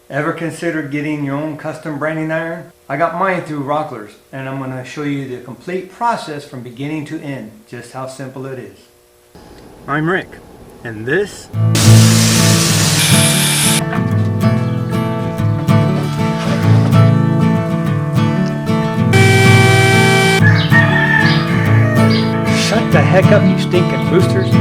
Ever considered getting your own custom branding iron? I got mine through Rockler's, and I'm going to show you the complete process from beginning to end, just how simple it is. I'm Rick, and this shut the heck up, you stinking boosters.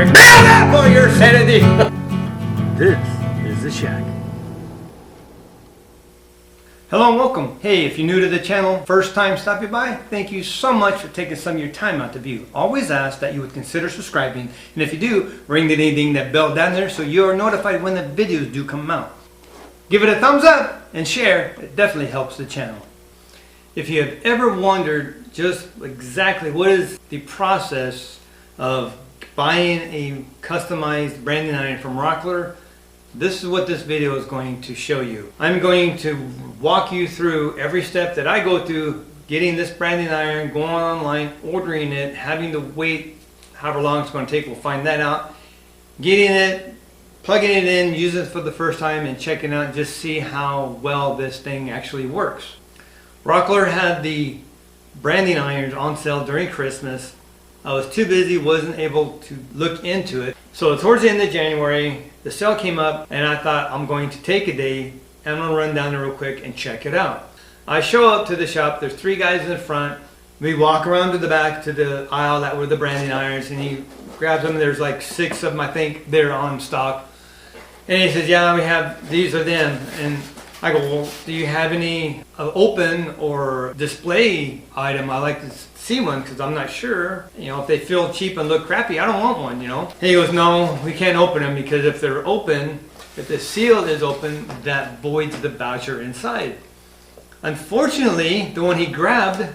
Nailed that for your sanity! This is the shack. Hello and welcome. Hey, if you're new to the channel, first time stopping by, thank you so much for taking some of your time out to view. Always ask that you would consider subscribing, and if you do, ring the ding that bell down there so you are notified when the videos do come out. Give it a thumbs up and share, it definitely helps the channel. If you have ever wondered just exactly what is the process of buying a customized branding iron from Rockler, this is what this video is going to show you. I'm going to walk you through every step that I go through getting this branding iron, going online, ordering it, having to wait however long it's going to take, we'll find that out, getting it, plugging it in, using it for the first time, and checking out, just see how well this thing actually works. Rockler had the branding irons on sale during Christmas. I was too busy, wasn't able to look into it. So towards the end of January, the sale came up and I thought I'm going to take a day and I'm going to run down there real quick and check it out. I show up to the shop, there's three guys in the front. We walk around to the back to the aisle that were the branding irons, and he grabs them. There's like 6 of them, I think, they're on stock. And he says, yeah, we have, these are them. And I go, well, do you have any open or display item? I like to see one because I'm not sure, you know, if they feel cheap and look crappy, I don't want one, you know. And he goes, no, we can't open them because if they're open, if the seal is open, that voids the voucher inside. Unfortunately, the one he grabbed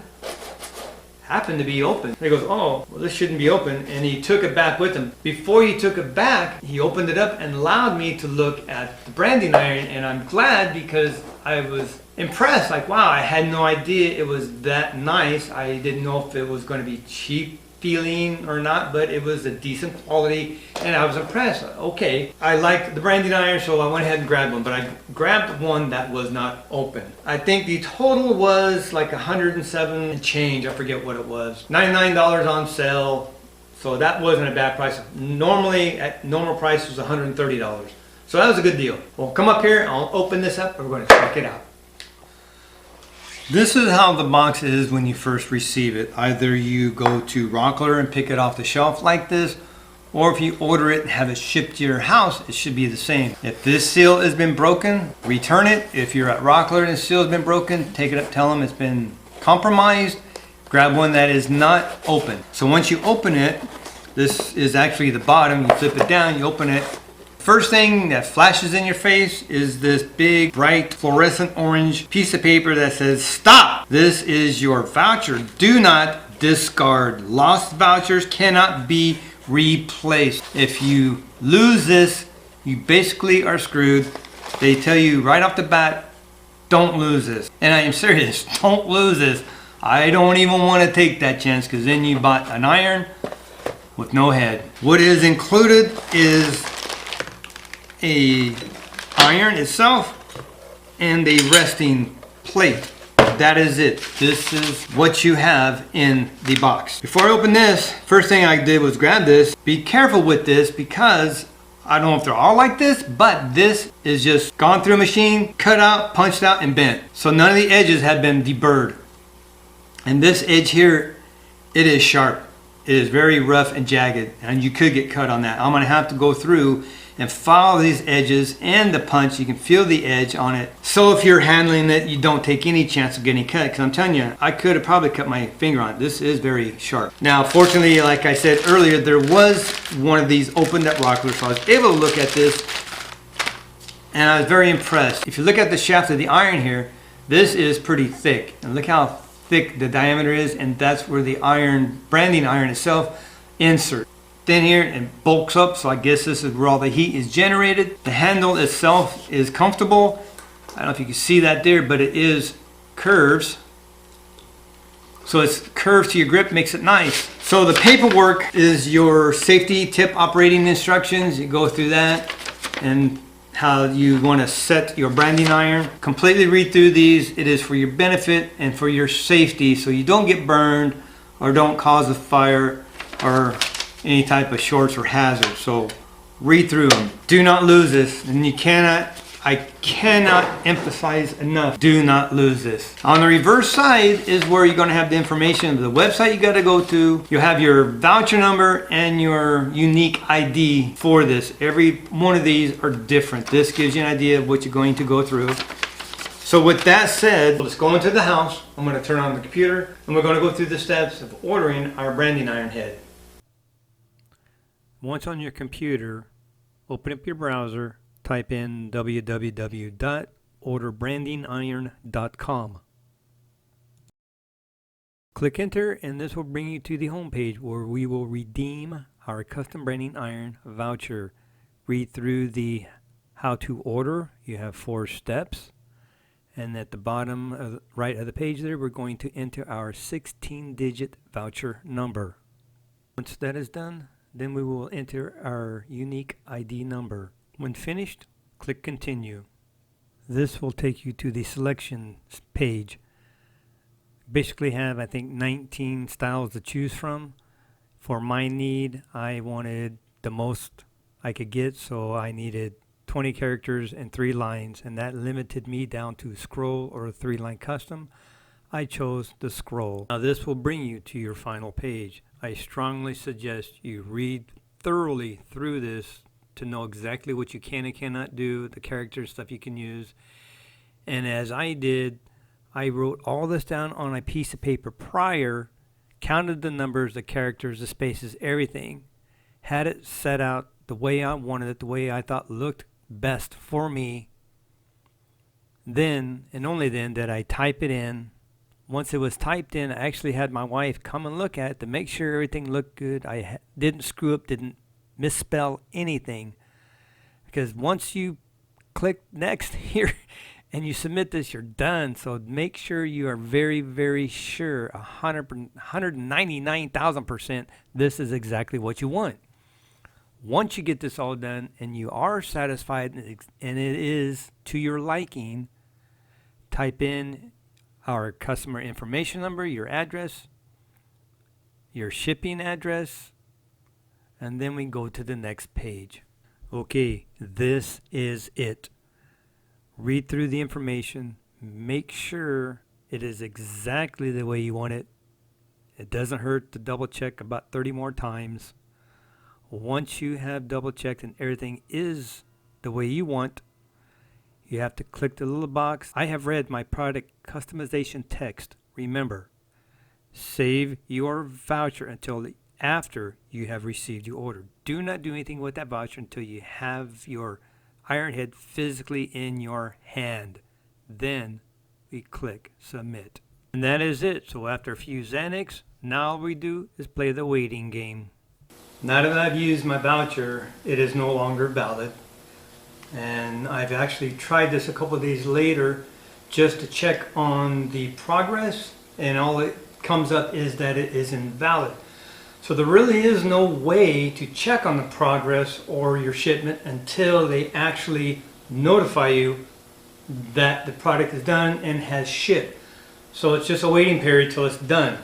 happened to be open. And he goes, oh, well, this shouldn't be open, and he took it back with him. Before he took it back, he opened it up and allowed me to look at the branding iron, and I'm glad because I was impressed. Like, wow, I had no idea it was that nice. I didn't know if it was going to be cheap feeling or not, but it was a decent quality, and I was impressed. Okay, I liked the branding iron, so I went ahead and grabbed one, but I grabbed one that was not open. I think the total was like 107 and change. I forget what it was. $99 on sale, so that wasn't a bad price. Normally, at normal price was $130. So that was a good deal. Well, come up here, I'll open this up, and we're going to check it out. This is how the box is when you first receive it. Either you go to Rockler and pick it off the shelf like this, or if you order it and have it shipped to your house, it should be the same. If this seal has been broken, return it. If you're at Rockler and the seal has been broken, take it up, tell them it's been compromised. Grab one that is not open. So once you open it, this is actually the bottom. You flip it down, you open it. First thing that flashes in your face is this big, bright, fluorescent orange piece of paper that says, stop! This is your voucher. Do not discard. Lost vouchers cannot be replaced. If you lose this, you basically are screwed. They tell you right off the bat, don't lose this. And I am serious, don't lose this. I don't even want to take that chance because then you bought an iron with no head. What is included is a iron itself and a resting plate. That is it. This is what you have in the box. Before I open this, first thing I did was grab this. Be careful with this because I don't know if they're all like this, but this is just gone through a machine, cut out, punched out, and bent. So none of the edges have been deburred. And this edge here, it is sharp. It is very rough and jagged, and you could get cut on that. I'm gonna have to go through and follow these edges and the punch. You can feel the edge on it. So if you're handling it, you don't take any chance of getting cut, because I'm telling you, I could have probably cut my finger on it. This is very sharp. Now, fortunately, like I said earlier, there was one of these opened at Rockler, so I was able to look at this, and I was very impressed. If you look at the shaft of the iron here, this is pretty thick, and look how thick the diameter is, and that's where the iron, branding iron itself, inserts. Thin here and bulks up, so I guess this is where all the heat is generated. The handle itself is comfortable. I don't know if you can see that there, but it is curves. So it's curved to your grip, makes it nice. So the paperwork is your safety tip operating instructions. You go through that and how you want to set your branding iron. Completely read through these. It is for your benefit and for your safety, so you don't get burned or don't cause a fire or any type of shorts or hazard. So read through them. Do not lose this, and I cannot emphasize enough, do not lose this. On the reverse side is where you're going to have the information of the website you got to go to. You'll have your voucher number and your unique ID for this. Every one of these are different. This gives you an idea of what you're going to go through. So with that said, let's go into the house. I'm going to turn on the computer and we're going to go through the steps of ordering our branding iron head. Once on your computer, open up your browser. Type in www.orderbrandingiron.com. Click enter and this will bring you to the home page where we will redeem our custom branding iron voucher. Read through the how to order. You have 4 steps, and at the bottom right of the page there we're going to enter our 16-digit voucher number. Once that is done, then we will enter our unique ID number. When finished, click continue. This will take you to the selection page. Basically have, I think, 19 styles to choose from. For my need, I wanted the most I could get, so I needed 20 characters and 3 lines, and that limited me down to scroll or a 3-line custom. I chose the scroll. Now this will bring you to your final page. I strongly suggest you read thoroughly through this to know exactly what you can and cannot do, the character stuff you can use. And as I did, I wrote all this down on a piece of paper prior, counted the numbers, the characters, the spaces, everything, had it set out the way I wanted it, the way I thought looked best for me. Then, and only then, did I type it in. Once it was typed in, I actually had my wife come and look at it to make sure everything looked good. I didn't screw up, didn't misspell anything, because once you click next here and you submit this, you're done. So make sure you are very, very sure, 199,000% this is exactly what you want. Once you get this all done and you are satisfied and it is to your liking, type in our customer information number, your address, your shipping address, and then we go to the next page. Okay, this is it. Read through the information. Make sure it is exactly the way you want it. It doesn't hurt to double check about 30 more times. Once you have double checked and everything is the way you want, you have to click the little box. I have read my product customization text. Remember, save your voucher until after you have received your order. Do not do anything with that voucher until you have your iron head physically in your hand. Then we click submit. And that is it. So after a few Xanax, now all we do is play the waiting game. Now that I've used my voucher, it is no longer valid. And I've actually tried this a couple of days later just to check on the progress, and all it comes up is that it is invalid. So there really is no way to check on the progress or your shipment until they actually notify you that the product is done and has shipped. So it's just a waiting period till it's done.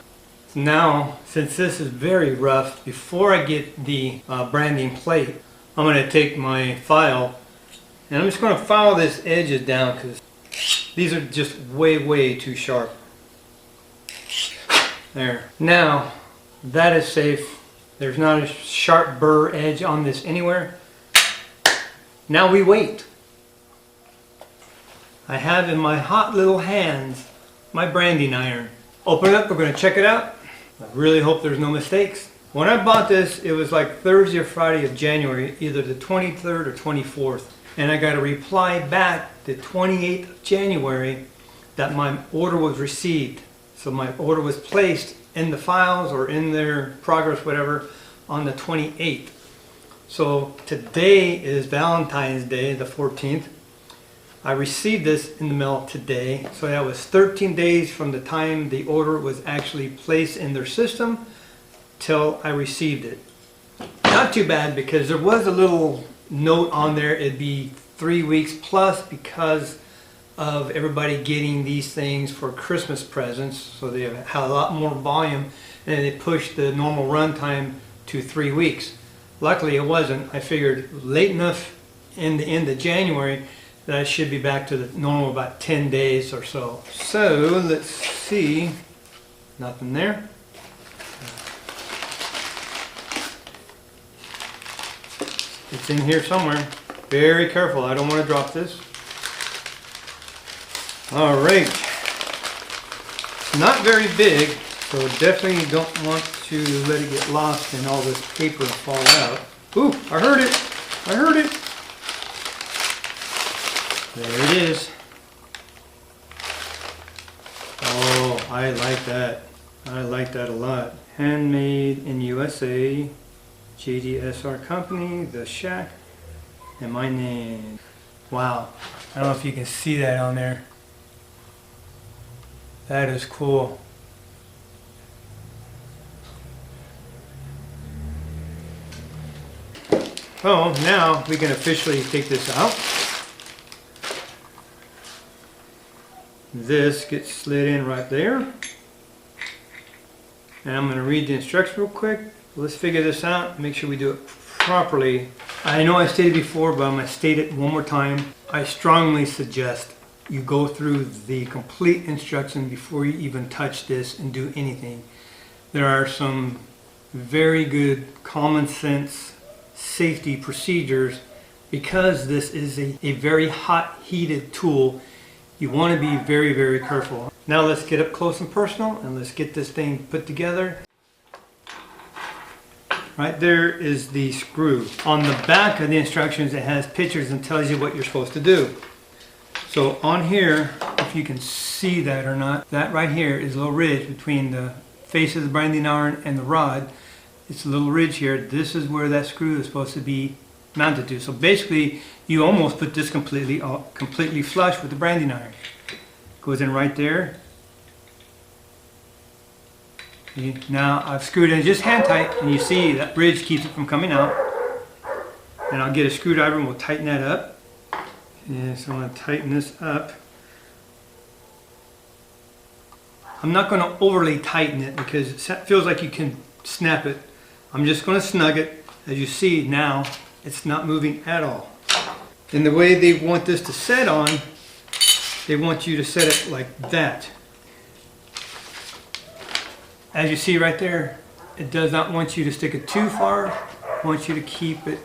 Now, since this is very rough, before I get the branding plate, I'm going to take my file and I'm just going to file this edges down because these are just way too sharp. There. Now, that is safe. There's not a sharp burr edge on this anywhere. Now we wait. I have in my hot little hands my branding iron. Open it up, we're going to check it out. I really hope there's no mistakes. When I bought this, it was like Thursday or Friday of January, either the 23rd or 24th. And I got a reply back the 28th of January that my order was received. So my order was placed in the files or in their progress, whatever, on the 28th. So today is Valentine's Day, the 14th. I received this in the mail today, so that was 13 days from the time the order was actually placed in their system till I received it. Not too bad, because there was a little note on there, it'd be 3 weeks plus because of everybody getting these things for Christmas presents, so they had a lot more volume, and they pushed the normal run time to 3 weeks. Luckily it wasn't. I figured late enough in the end of January that I should be back to the normal about 10 days or so. So let's see, nothing there. It's in here somewhere. Very careful, I don't want to drop this. Alright, not very big, so definitely don't want to let it get lost and all this paper fall out. Ooh, I heard it! I heard it! There it is. Oh, I like that. I like that a lot. Handmade in USA, JDSR Company, The Shack, and my name. Wow, I don't know if you can see that on there. That is cool. Oh, now we can officially take this out. This gets slid in right there. And I'm going to read the instructions real quick. Let's figure this out, make sure we do it properly. I know I stated before, but I'm going to state it one more time. I strongly suggest you go through the complete instruction before you even touch this and do anything. There are some very good common sense safety procedures because this is a very hot heated tool. You want to be very, very careful. Now let's get up close and personal and let's get this thing put together. Right there is the screw. On the back of the instructions it has pictures and tells you what you're supposed to do. So on here, if you can see that or not, that right here is a little ridge between the face of the branding iron and the rod. It's a little ridge here. This is where that screw is supposed to be mounted to. So basically, you almost put this completely flush with the branding iron. Goes in right there. See, now I've screwed in just hand tight, and you see that ridge keeps it from coming out. And I'll get a screwdriver and we'll tighten that up. Yeah, so I'm going to tighten this up. I'm not going to overly tighten it because it feels like you can snap it. I'm just going to snug it. As you see now, it's not moving at all. And the way they want this to set on, they want you to set it like that. As you see right there, it does not want you to stick it too far. It wants you to keep it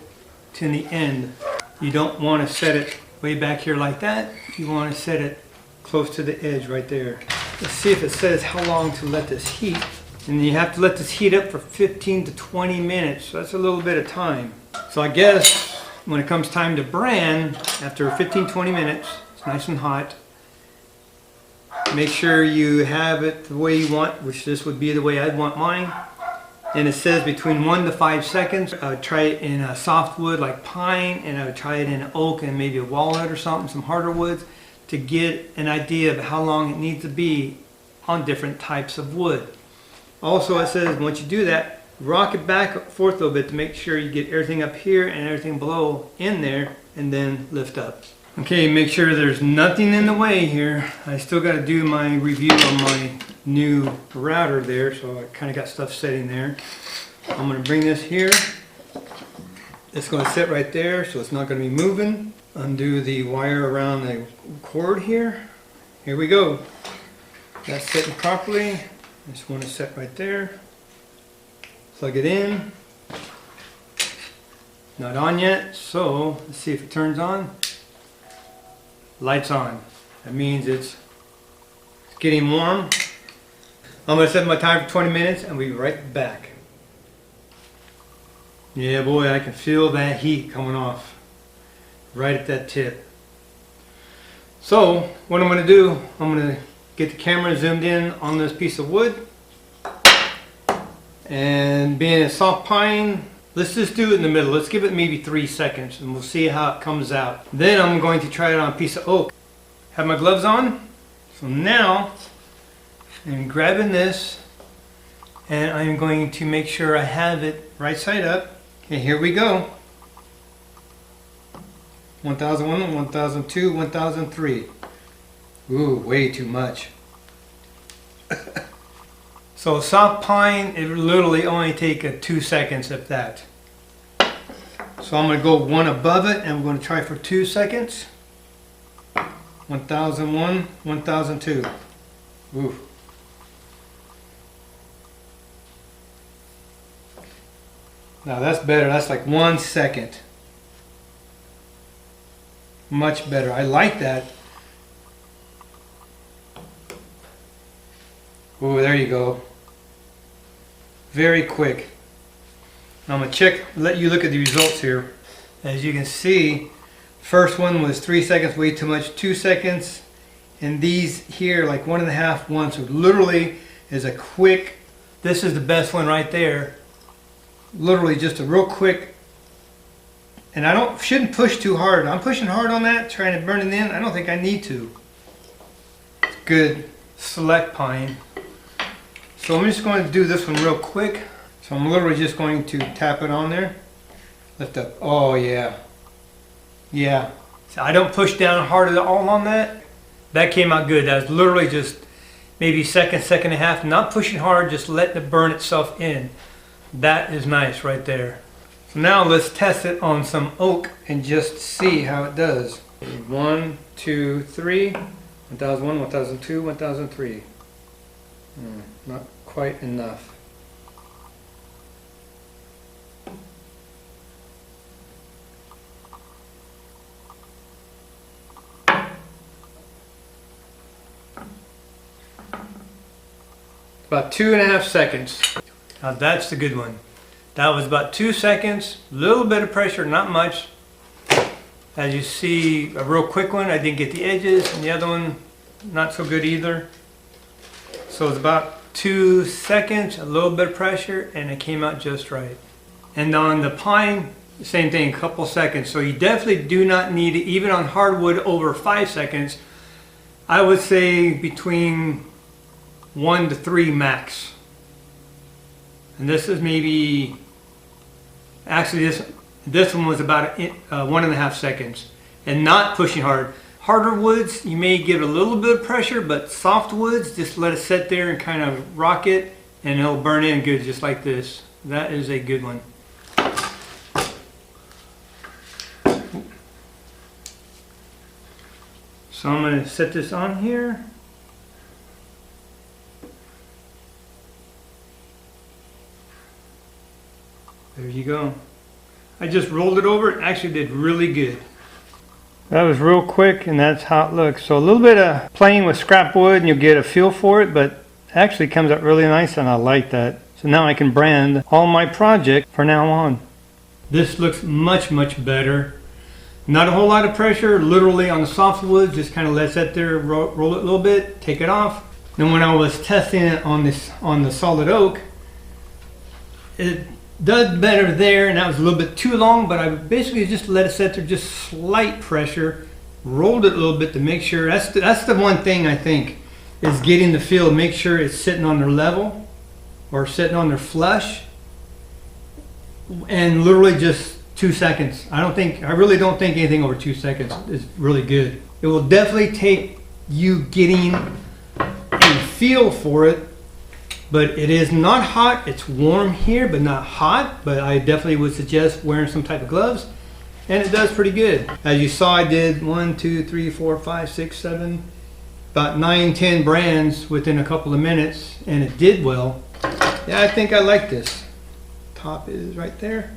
to the end. You don't want to set it way back here like that. You want to set it close to the edge right there. Let's see if it says how long to let this heat. And you have to let this heat up for 15 to 20 minutes. So that's a little bit of time. So I guess when it comes time to brand, after 15-20 minutes, it's nice and hot. Make sure you have it the way you want, which this would be the way I'd want mine. And it says between 1 to 5 seconds. I would try it in a soft wood like pine, and I would try it in oak and maybe a walnut or something, some harder woods, to get an idea of how long it needs to be on different types of wood. Also it says once you do that, rock it back and forth a little bit to make sure you get everything up here and everything below in there, and then lift up. Okay, make sure there's nothing in the way here. I still got to do my review on my new router there, so I kind of got stuff sitting there. I'm going to bring this here. It's going to sit right there, so it's not going to be moving. Undo the wire around the cord here. Here we go. That's sitting properly. Just want to set right there. Plug it in. Not on yet, so let's see if it turns on. Lights on. That means it's getting warm. I'm going to set my time for 20 minutes and we'll be right back. Yeah, boy, I can feel that heat coming off right at that tip. So what I'm going to do, I'm going to get the camera zoomed in on this piece of wood, and being a soft pine, Let's just do it in the middle. Let's give it maybe 3 seconds and we'll see how it comes out. Then I'm going to try it on a piece of oak. Have my gloves on. So now I'm grabbing this and I'm going to make sure I have it right side up. Okay, here we go. 1001, 1002, 1003. Ooh, way too much. So soft pine, it literally only take 2 seconds if that. So I'm going to go one above it and I'm going to try for 2 seconds. 1001, 1002. Ooh. Now that's better. That's like 1 second. Much better. I like that. Ooh, there you go. Very quick. Now I'm going to check, let you look at the results here. As you can see, first one was 3 seconds, way too much, 2 seconds. And these here, like 1.5, 1. So literally is a quick, this is the best one right there. Literally just a real quick, and I shouldn't push too hard. I'm pushing hard on that, trying to burn it in. I don't think I need to. It's good select pine. So I'm just going to do this one real quick. So I'm literally just going to tap it on there. Lift up. Oh yeah. Yeah. So I don't push down hard at all on that. That came out good. That was literally just maybe second and a half. Not pushing hard, just letting it burn itself in. That is nice right there. So now let's test it on some oak and just see how it does. 1, 2, 3. 1001, 1002, 1003. Not quite enough. About 2.5 seconds. Now that's the good one. That was about 2 seconds, a little bit of pressure, not much. As you see, a real quick one, I didn't get the edges, and the other one, not so good either. So it's about 2 seconds, a little bit of pressure, and it came out just right. And on the pine, same thing, a couple seconds. So you definitely do not need it, even on hardwood over 5 seconds. I would say between 1 to 3 max. And this is maybe, actually this one was about 1.5 seconds. And not pushing hard. Harder woods, you may give it a little bit of pressure, but soft woods, just let it sit there and kind of rock it, and it'll burn in good just like this. That is a good one. So I'm going to set this on here. There you go. I just rolled it over. It actually did really good. That was real quick, and that's how it looks. So a little bit of playing with scrap wood and you'll get a feel for it, but it actually comes out really nice, and I like that. So now I can brand all my project from now on. This looks much, much better. Not a whole lot of pressure, literally on the soft wood, just kind of let that there, roll it a little bit, take it off. Then when I was testing it on the solid oak, it does better there, and that was a little bit too long, but I basically just let it sit there, just slight pressure, rolled it a little bit to make sure. That's the one thing I think is getting the feel, make sure it's sitting on their level or sitting on their flush, and literally just 2 seconds. I really don't think anything over 2 seconds is really good. It will definitely take you getting a feel for it. But it is not hot. It's warm here, but not hot. But I definitely would suggest wearing some type of gloves. And it does pretty good. As you saw, I did 1, 2, 3, 4, 5, 6, 7, about 9, 10 brands within a couple of minutes. And it did well. Yeah, I think I like this. Top is right there.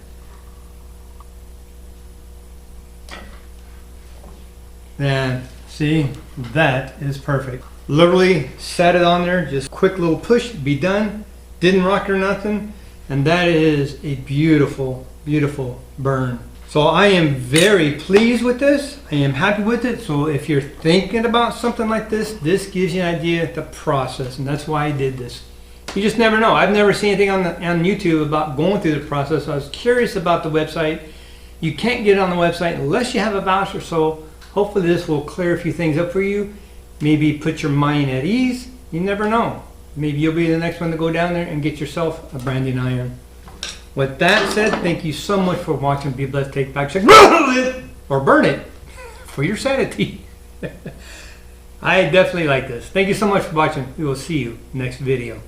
And see, that is perfect. Literally sat it on there, just quick little push, be done. Didn't rock or nothing. And that is a beautiful, beautiful burn. So I am very pleased with this. I am happy with it. So if you're thinking about something like this, this gives you an idea of the process. And that's why I did this. You just never know. I've never seen anything on YouTube about going through the process. So I was curious about the website. You can't get it on the website unless you have a voucher. So hopefully this will clear a few things up for you. Maybe put your mind at ease. You never know. Maybe you'll be the next one to go down there and get yourself a branding iron. With that said, thank you so much for watching. Be blessed. Take back check or burn it for your sanity. I definitely like this. Thank you so much for watching. We will see you next video.